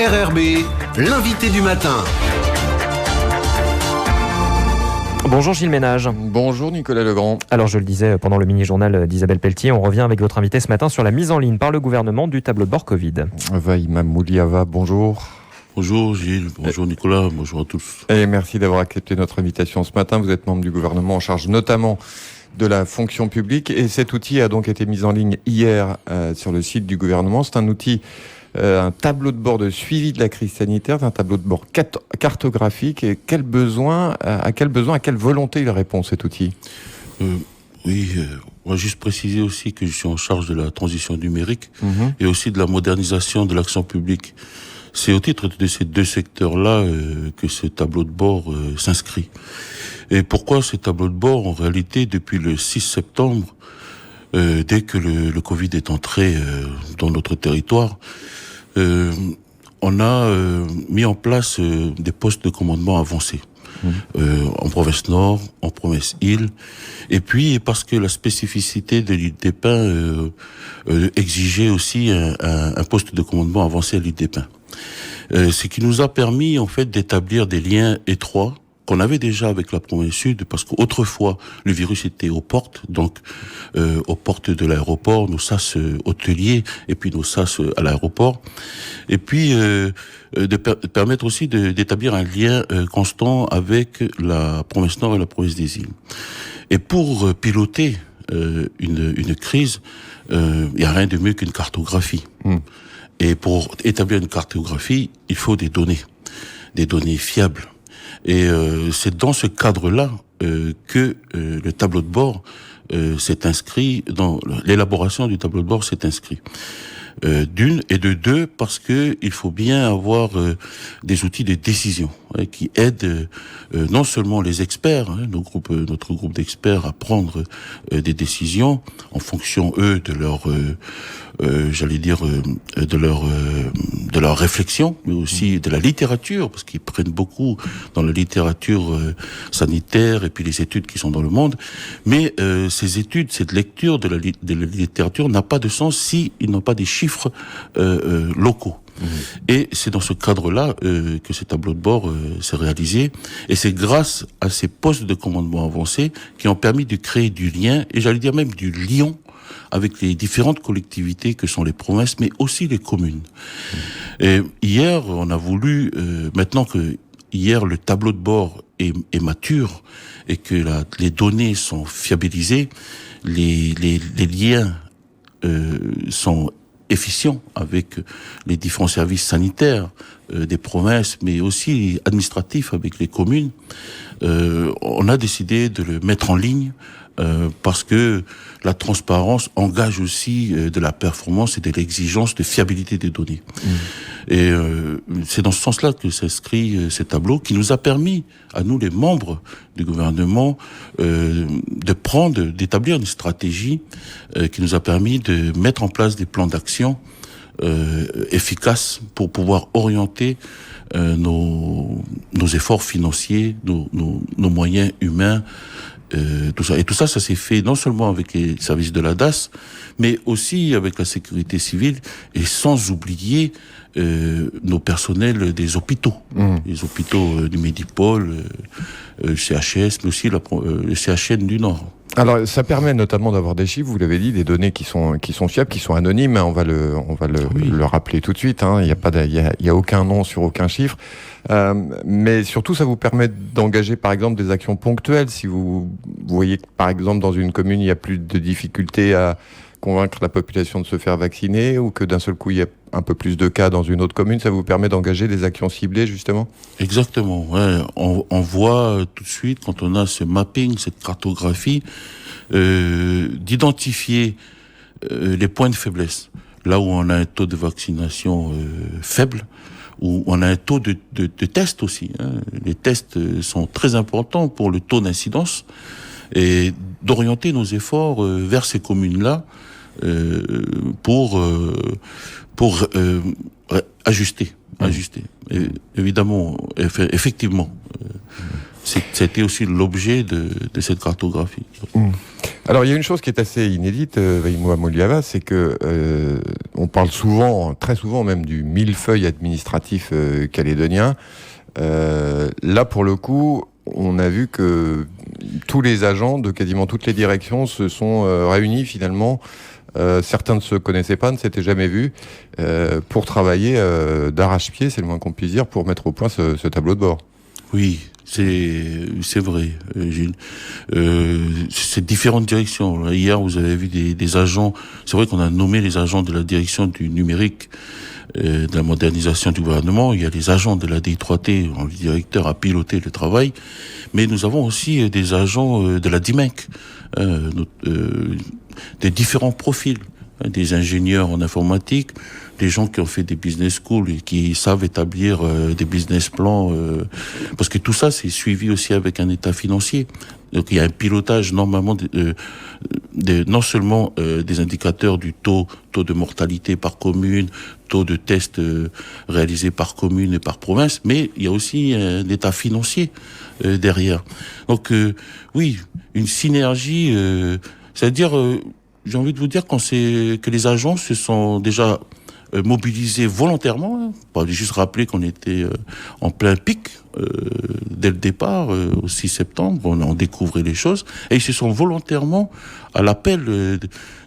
RRB, l'invité du matin. Bonjour Gilles Ménage. Bonjour Nicolas Legrand. Alors je le disais pendant le mini-journal d'Isabelle Pelletier, on revient avec votre invité ce matin sur la mise en ligne par le gouvernement du tableau de bord Covid. Vaïma Mouliava, bonjour. Bonjour Gilles, bonjour Nicolas, bonjour à tous. Et merci d'avoir accepté notre invitation ce matin. Vous êtes membre du gouvernement en charge notamment de la fonction publique et cet outil a donc été mis en ligne hier sur le site du gouvernement. C'est un outil, un tableau de bord de suivi de la crise sanitaire, un tableau de bord cartographique. Et à quelle volonté il répond cet outil ? On va juste préciser aussi que je suis en charge de la transition numérique et aussi de la modernisation de l'action publique. C'est au titre de ces deux secteurs-là que ce tableau de bord s'inscrit. Et pourquoi ce tableau de bord ? En réalité, depuis le 6 septembre, dès que le Covid est entré dans notre territoire, on a mis en place des postes de commandement avancés. En province Nord, en province Île, et puis parce que la spécificité de l'île des Pins exigeait aussi un poste de commandement avancé à l'île des Pins. Ce qui nous a permis en fait d'établir des liens étroits qu'on avait déjà avec la province Sud, parce qu'autrefois le virus était aux portes, donc aux portes de l'aéroport, nos SAS hôteliers et puis nos SAS à l'aéroport, et puis permettre aussi d'établir un lien constant avec la province Nord et la province des Îles. Et pour piloter une crise, il n'y a rien de mieux qu'une cartographie. Et pour établir une cartographie, il faut des données fiables. Et c'est dans ce cadre-là que le tableau de bord s'est inscrit, dans l'élaboration du tableau de bord s'est inscrit. D'une et de deux, parce que il faut bien avoir des outils de décision qui aident non seulement les experts, notre groupe d'experts à prendre des décisions en fonction de leur de leur réflexion, mais aussi de la littérature, parce qu'ils prennent beaucoup dans la littérature sanitaire et puis les études qui sont dans le monde. Mais ces études, cette lecture de la littérature n'a pas de sens si ils n'ont pas des chiffres locaux. Et c'est dans ce cadre-là que ce tableau de bord s'est réalisé. Et c'est grâce à ces postes de commandement avancés qui ont permis de créer du lien, et j'allais dire même du lion, avec les différentes collectivités que sont les provinces, mais aussi les communes. Et hier, on a voulu, maintenant que hier le tableau de bord est mature et que les données sont fiabilisées, les liens sont efficients avec les différents services sanitaires des provinces, mais aussi administratifs avec les communes, on a décidé de le mettre en ligne parce que la transparence engage aussi de la performance et de l'exigence de fiabilité des données. Et c'est dans ce sens-là que s'inscrit ces tableaux qui nous a permis, à nous les membres du gouvernement, d'établir une stratégie qui nous a permis de mettre en place des plans d'action efficaces pour pouvoir orienter nos efforts financiers, nos moyens humains, tout ça. Et tout ça, ça s'est fait non seulement avec les services de la DAS, mais aussi avec la sécurité civile, et sans oublier nos personnels des hôpitaux, les hôpitaux du Médipôle, CHS, mais aussi le CHN du Nord. Alors, ça permet notamment d'avoir des chiffres, vous l'avez dit, des données qui sont fiables, qui sont anonymes, hein, on va le rappeler tout de suite, hein, il y a aucun nom sur aucun chiffre, mais surtout ça vous permet d'engager par exemple des actions ponctuelles. Si vous voyez que par exemple dans une commune il y a plus de difficultés à convaincre la population de se faire vacciner, ou que d'un seul coup il y a un peu plus de cas dans une autre commune, ça vous permet d'engager des actions ciblées justement ? Exactement, ouais. On voit tout de suite, quand on a ce mapping, cette cartographie, d'identifier les points de faiblesse. Là où on a un taux de vaccination faible, où on a un taux de tests aussi. Les tests sont très importants pour le taux d'incidence, et d'orienter nos efforts vers ces communes-là pour ajuster. Et, évidemment, effectivement, c'était aussi l'objet de cette cartographie. Alors, il y a une chose qui est assez inédite, Vaïmoa Moliava, c'est que on parle souvent, très souvent même, du millefeuille administratif calédonien. Là, pour le coup, on a vu que tous les agents de quasiment toutes les directions se sont réunis finalement. Certains ne se connaissaient pas, ne s'étaient jamais vus, pour travailler d'arrache-pied, c'est le moins qu'on puisse dire, pour mettre au point ce tableau de bord. Oui, c'est vrai, Gilles. C'est différentes directions. Hier, vous avez vu des agents. C'est vrai qu'on a nommé les agents de la direction du numérique, de la modernisation du gouvernement. Il y a les agents de la DI3T, le directeur a piloté le travail. Mais nous avons aussi des agents de la DIMEC, des différents profils, des ingénieurs en informatique, des gens qui ont fait des business schools et qui savent établir des business plans, parce que tout ça c'est suivi aussi avec un état financier. Donc il y a un pilotage normalement non seulement des indicateurs du taux de mortalité par commune, taux de tests réalisés par commune et par province, mais il y a aussi un état financier derrière. Donc oui, une synergie, c'est-à-dire j'ai envie de vous dire que les agents se sont déjà mobilisés volontairement, pas juste rappeler qu'on était en plein pic dès le départ, au 6 septembre, on découvrait les choses, et ils se sont volontairement, à l'appel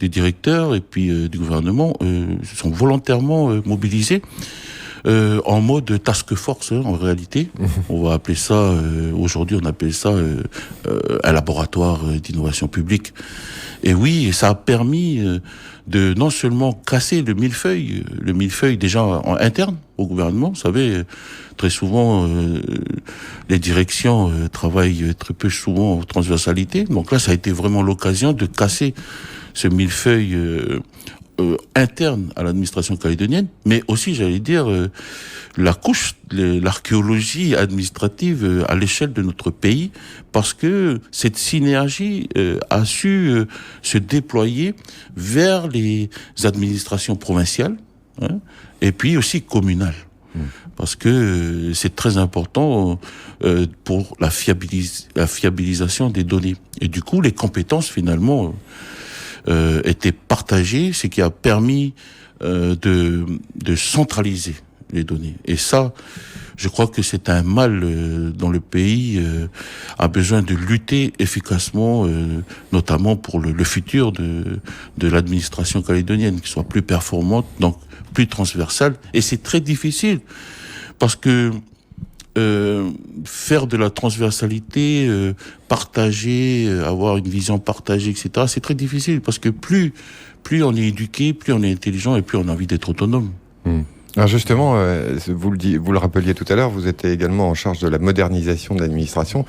des directeurs et puis du gouvernement, se sont volontairement mobilisés en mode task force, en réalité. On va appeler ça, aujourd'hui on appelle ça un laboratoire d'innovation publique. Et oui, ça a permis de non seulement casser le millefeuille déjà en interne au gouvernement. Vous savez, très souvent, les directions travaillent très peu souvent en transversalité. Donc là, ça a été vraiment l'occasion de casser ce millefeuille interne à l'administration calédonienne, mais aussi, j'allais dire, l'archéologie administrative à l'échelle de notre pays, parce que cette synergie a su se déployer vers les administrations provinciales, et puis aussi communales. Parce que c'est très important pour la fiabilisation des données. Et du coup, les compétences, finalement, étaient partagées, ce qui a permis de centraliser les données. Et ça, je crois que c'est un mal dont le pays a besoin de lutter efficacement, notamment pour le futur de l'administration calédonienne, qui soit plus performante, donc plus transversale. Et c'est très difficile, parce que faire de la transversalité, partager, avoir une vision partagée, etc., c'est très difficile, parce que plus on est éduqué, plus on est intelligent, et plus on a envie d'être autonome. Alors justement, vous le rappeliez tout à l'heure, vous êtes également en charge de la modernisation de l'administration.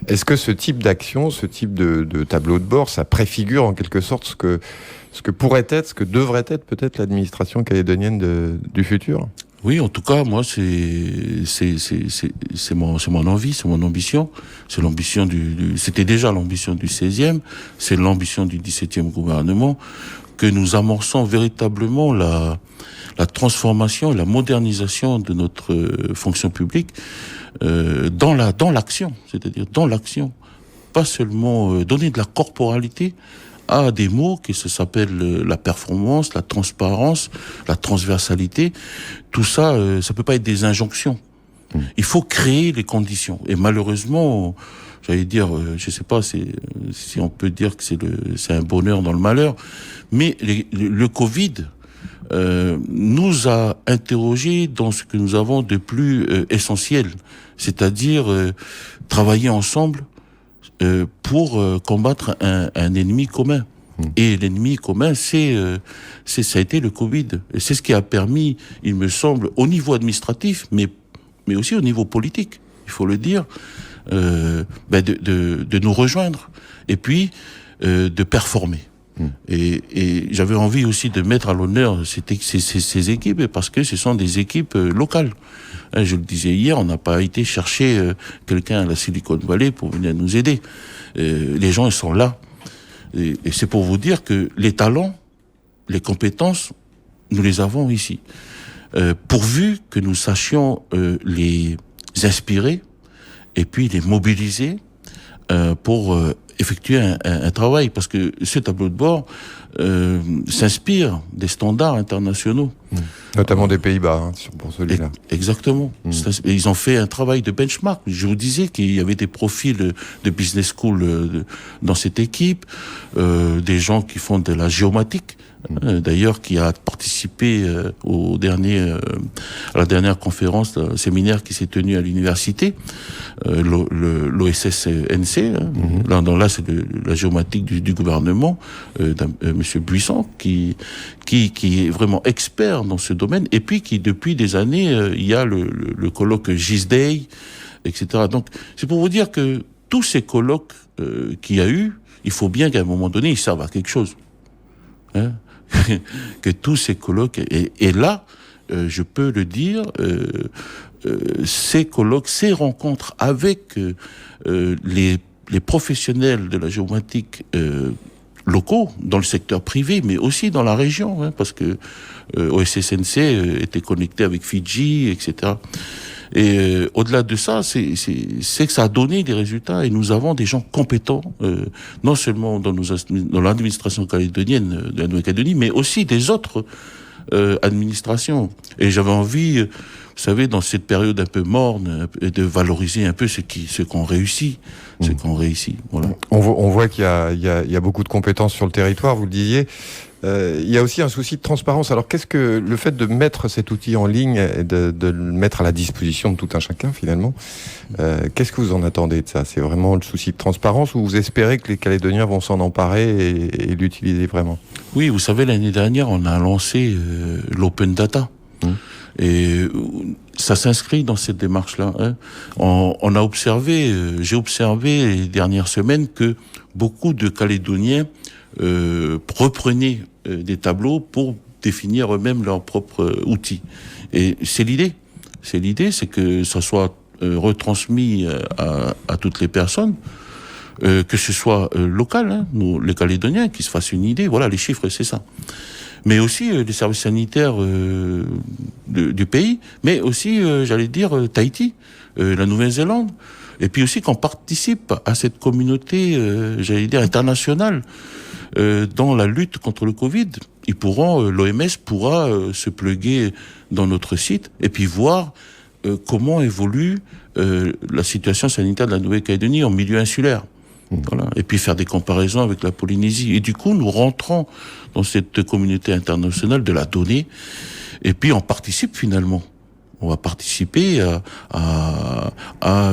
Est-ce que ce type d'action, ce type de tableau de bord, ça préfigure en quelque sorte ce que pourrait être, ce que devrait être peut-être l'administration calédonienne du futur ? Oui, en tout cas, moi, c'est mon envie, c'est mon ambition. C'est l'ambition c'était déjà l'ambition du 16e, c'est l'ambition du 17e gouvernement, que nous amorçons véritablement la transformation et la modernisation de notre fonction publique dans l'action, c'est-à-dire dans l'action. Pas seulement donner de la corporalité à des mots qui s'appellent la performance, la transparence, la transversalité. Tout ça, ça peut pas être des injonctions. Il faut créer les conditions. Et malheureusement, j'allais dire, je sais pas si on peut dire que c'est un bonheur dans le malheur, mais le Covid nous a interrogés dans ce que nous avons de plus essentiel, c'est-à-dire travailler ensemble pour combattre un ennemi commun. Et l'ennemi commun, ça a été le Covid. Et c'est ce qui a permis, il me semble, au niveau administratif, mais aussi au niveau politique, il faut le dire, de nous rejoindre. Et puis, de performer. Et j'avais envie aussi de mettre à l'honneur ces équipes, parce que ce sont des équipes locales. Je le disais hier, on n'a pas été chercher quelqu'un à la Silicon Valley pour venir nous aider. Les gens, ils sont là. Et c'est pour vous dire que les talents, les compétences, nous les avons ici. Pourvu que nous sachions les inspirer et puis les mobiliser pour effectuer un travail, parce que ce tableau de bord s'inspire des standards internationaux. Notamment des Pays-Bas, pour celui-là. Exactement. Ils ont fait un travail de benchmark. Je vous disais qu'il y avait des profils de business school dans cette équipe, des gens qui font de la géomatique, d'ailleurs, qui a participé à la dernière conférence, séminaire qui s'est tenu à l'université, l'OSSNC. Là, c'est la géomatique du gouvernement, Monsieur Buisson, qui est vraiment expert dans ce domaine, et puis qui, depuis des années, il y a le colloque GISDEI, etc. Donc, c'est pour vous dire que tous ces colloques qu'il y a eu, il faut bien qu'à un moment donné, ils servent à quelque chose. Que tous ces colloques, et là, je peux le dire, ces colloques, ces rencontres avec les professionnels de la géomatique locaux, dans le secteur privé, mais aussi dans la région, parce que OSSNC était connecté avec Fidji, etc. Et au-delà de ça, c'est que ça a donné des résultats, et nous avons des gens compétents, non seulement dans l'administration calédonienne de la Nouvelle-Calédonie, mais aussi des autres administrations. Et j'avais envie, vous savez, dans cette période un peu morne, de valoriser un peu ce qu'on réussit. Voilà. On voit qu'il y a beaucoup de compétences sur le territoire, vous le disiez. Il y a aussi un souci de transparence. Alors, qu'est-ce que le fait de mettre cet outil en ligne et de le mettre à la disposition de tout un chacun, finalement, qu'est-ce que vous en attendez de ça? C'est vraiment le souci de transparence, ou vous espérez que les Calédoniens vont s'en emparer et l'utiliser vraiment? Oui, vous savez, l'année dernière, on a lancé l'open data. Et ça s'inscrit dans cette démarche-là. On a observé, j'ai observé les dernières semaines que beaucoup de Calédoniens reprenaient des tableaux pour définir eux-mêmes leurs propres outils. Et c'est l'idée. C'est que ça soit retransmis à toutes les personnes, que ce soit local, nous, les Calédoniens, qui se fassent une idée. Voilà, les chiffres, c'est ça. Mais aussi les services sanitaires du pays, mais aussi, j'allais dire, Tahiti, la Nouvelle-Zélande. Et puis aussi qu'on participe à cette communauté, j'allais dire, internationale, dans la lutte contre le Covid. L'OMS pourra se pluguer dans notre site et puis voir comment évolue la situation sanitaire de la Nouvelle-Calédonie en milieu insulaire. Voilà. Et puis faire des comparaisons avec la Polynésie. Et du coup, nous rentrons dans cette communauté internationale de la donnée, et puis on participe finalement. On va participer à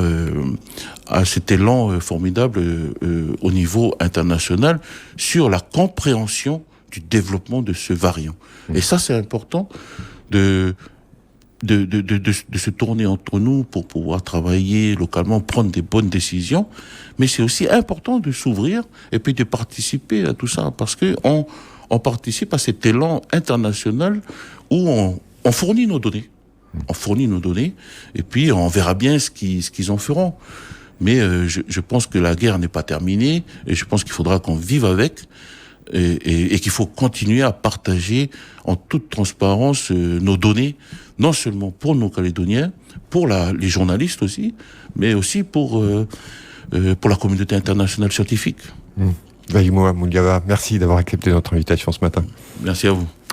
cet élan formidable au niveau international sur la compréhension du développement de ce variant. Et ça, c'est important de se tourner entre nous pour pouvoir travailler localement, prendre des bonnes décisions. Mais c'est aussi important de s'ouvrir et puis de participer à tout ça, parce que on participe à cet élan international où on fournit nos données. On fournit nos données, et puis on verra bien ce qu'ils en feront. Mais je pense que la guerre n'est pas terminée, et je pense qu'il faudra qu'on vive avec, et qu'il faut continuer à partager en toute transparence nos données, non seulement pour nos Calédoniens, pour les journalistes aussi, mais aussi pour la communauté internationale scientifique. Vahimoa Moundiava, merci d'avoir accepté notre invitation ce matin. Merci à vous.